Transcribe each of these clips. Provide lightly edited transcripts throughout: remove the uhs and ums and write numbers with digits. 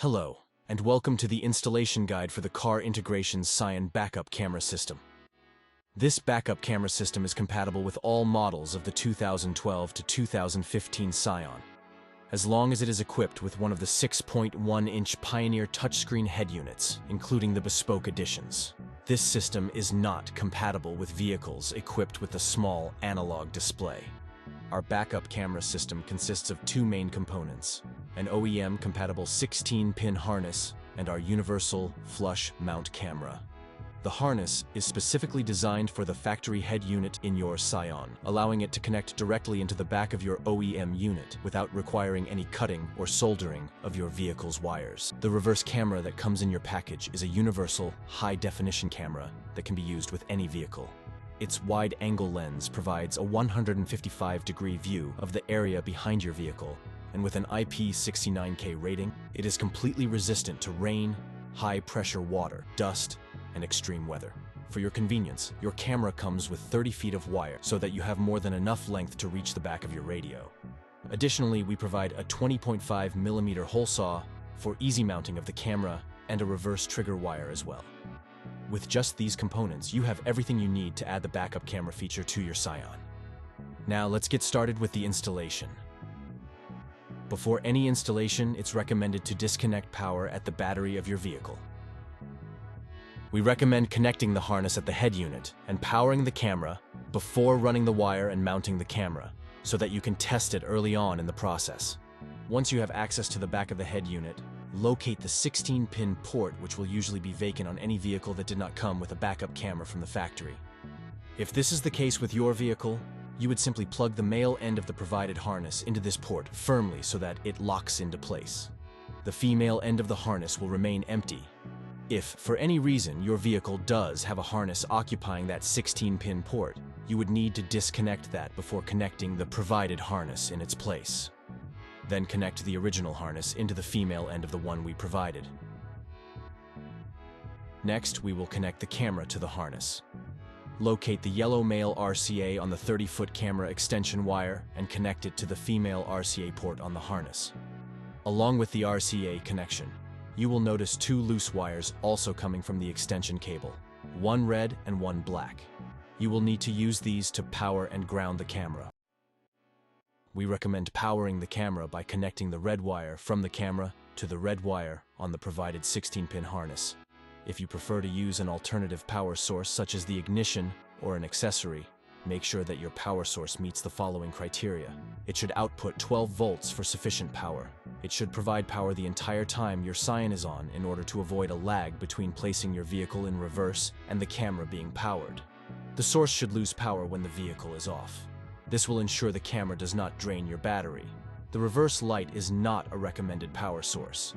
Hello, and welcome to the installation guide for the Car Integration Scion backup camera system. This backup camera system is compatible with all models of the 2012 to 2015 Scion, as long as it is equipped with one of the 6.1-inch Pioneer touchscreen head units, including the bespoke editions. This system is not compatible with vehicles equipped with a small analog display. Our backup camera system consists of two main components: an OEM-compatible 16-pin harness and our universal flush mount camera. The harness is specifically designed for the factory head unit in your Scion, allowing it to connect directly into the back of your OEM unit without requiring any cutting or soldering of your vehicle's wires. The reverse camera that comes in your package is a universal, high-definition camera that can be used with any vehicle. Its wide-angle lens provides a 155-degree view of the area behind your vehicle, and with an IP69K rating, it is completely resistant to rain, high-pressure water, dust, and extreme weather. For your convenience, your camera comes with 30 feet of wire so that you have more than enough length to reach the back of your radio. Additionally, we provide a 20.5mm hole saw for easy mounting of the camera and a reverse trigger wire as well. With just these components, you have everything you need to add the backup camera feature to your Scion. Now let's get started with the installation. Before any installation, it's recommended to disconnect power at the battery of your vehicle. We recommend connecting the harness at the head unit and powering the camera before running the wire and mounting the camera, so that you can test it early on in the process. Once you have access to the back of the head unit, locate the 16-pin port, which will usually be vacant on any vehicle that did not come with a backup camera from the factory. If this is the case with your vehicle, you would simply plug the male end of the provided harness into this port firmly so that it locks into place. The female end of the harness will remain empty. If, for any reason, your vehicle does have a harness occupying that 16-pin port, you would need to disconnect that before connecting the provided harness in its place. Then connect the original harness into the female end of the one we provided. Next, we will connect the camera to the harness. Locate the yellow male RCA on the 30-foot camera extension wire and connect it to the female RCA port on the harness. Along with the RCA connection, you will notice two loose wires also coming from the extension cable, one red and one black. You will need to use these to power and ground the camera. We recommend powering the camera by connecting the red wire from the camera to the red wire on the provided 16-pin harness. If you prefer to use an alternative power source such as the ignition or an accessory, make sure that your power source meets the following criteria. It should output 12 volts for sufficient power. It should provide power the entire time your Scion is on in order to avoid a lag between placing your vehicle in reverse and the camera being powered. The source should lose power when the vehicle is off. This will ensure the camera does not drain your battery. The reverse light is not a recommended power source.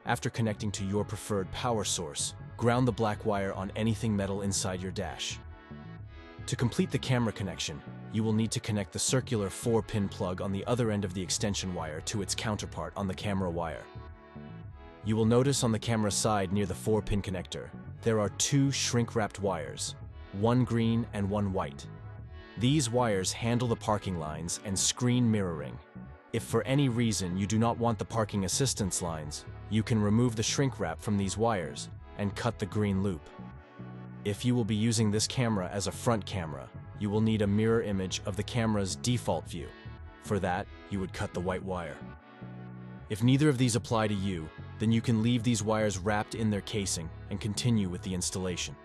After connecting to your preferred power source, ground the black wire on anything metal inside your dash. To complete the camera connection, you will need to connect the circular 4-pin plug on the other end of the extension wire to its counterpart on the camera wire. You will notice on the camera side near the 4-pin connector, there are two shrink-wrapped wires, one green and one white. These wires handle the parking lines and screen mirroring. If for any reason you do not want the parking assistance lines, you can remove the shrink wrap from these wires and cut the green loop. If you will be using this camera as a front camera, you will need a mirror image of the camera's default view. For that, you would cut the white wire. If neither of these apply to you, then you can leave these wires wrapped in their casing and continue with the installation.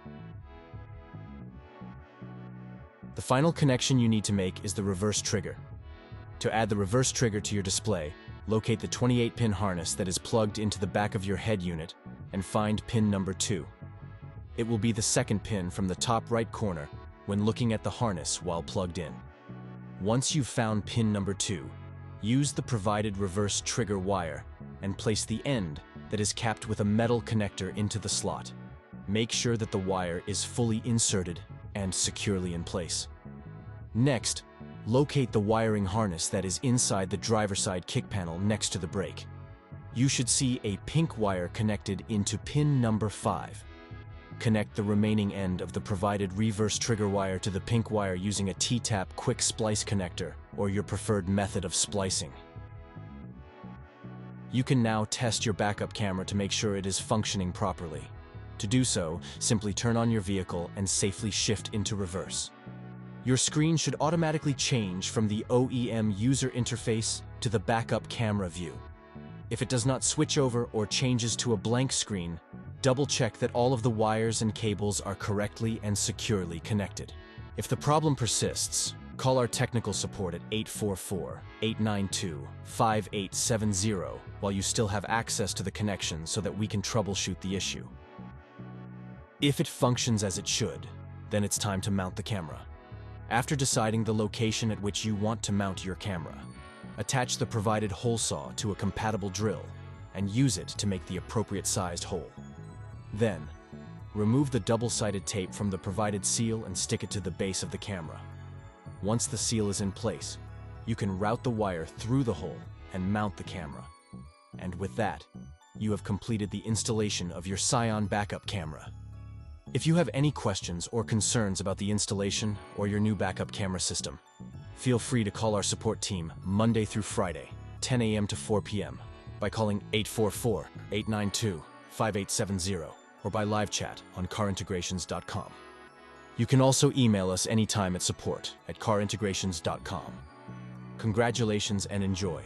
The final connection you need to make is the reverse trigger. To add the reverse trigger to your display, locate the 28-pin harness that is plugged into the back of your head unit and find pin number 2. It will be the second pin from the top right corner when looking at the harness while plugged in. Once you've found pin number 2, use the provided reverse trigger wire and place the end that is capped with a metal connector into the slot. Make sure that the wire is fully inserted and securely in place. Next, locate the wiring harness that is inside the driver's side kick panel next to the brake. You should see a pink wire connected into pin number 5. Connect the remaining end of the provided reverse trigger wire to the pink wire using a T-tap quick splice connector or your preferred method of splicing. You can now test your backup camera to make sure it is functioning properly. To do so, simply turn on your vehicle and safely shift into reverse. Your screen should automatically change from the OEM user interface to the backup camera view. If it does not switch over or changes to a blank screen, double-check that all of the wires and cables are correctly and securely connected. If the problem persists, call our technical support at 844-892-5870 while you still have access to the connection so that we can troubleshoot the issue. If it functions as it should, then it's time to mount the camera. After deciding the location at which you want to mount your camera, attach the provided hole saw to a compatible drill and use it to make the appropriate sized hole. Then, remove the double-sided tape from the provided seal and stick it to the base of the camera. Once the seal is in place, you can route the wire through the hole and mount the camera. And with that, you have completed the installation of your Scion backup camera. If you have any questions or concerns about the installation or your new backup camera system, feel free to call our support team Monday through Friday, 10 a.m. to 4 p.m. by calling 844-892-5870 or by live chat on carintegrations.com. You can also email us anytime at support@carintegrations.com. Congratulations and enjoy.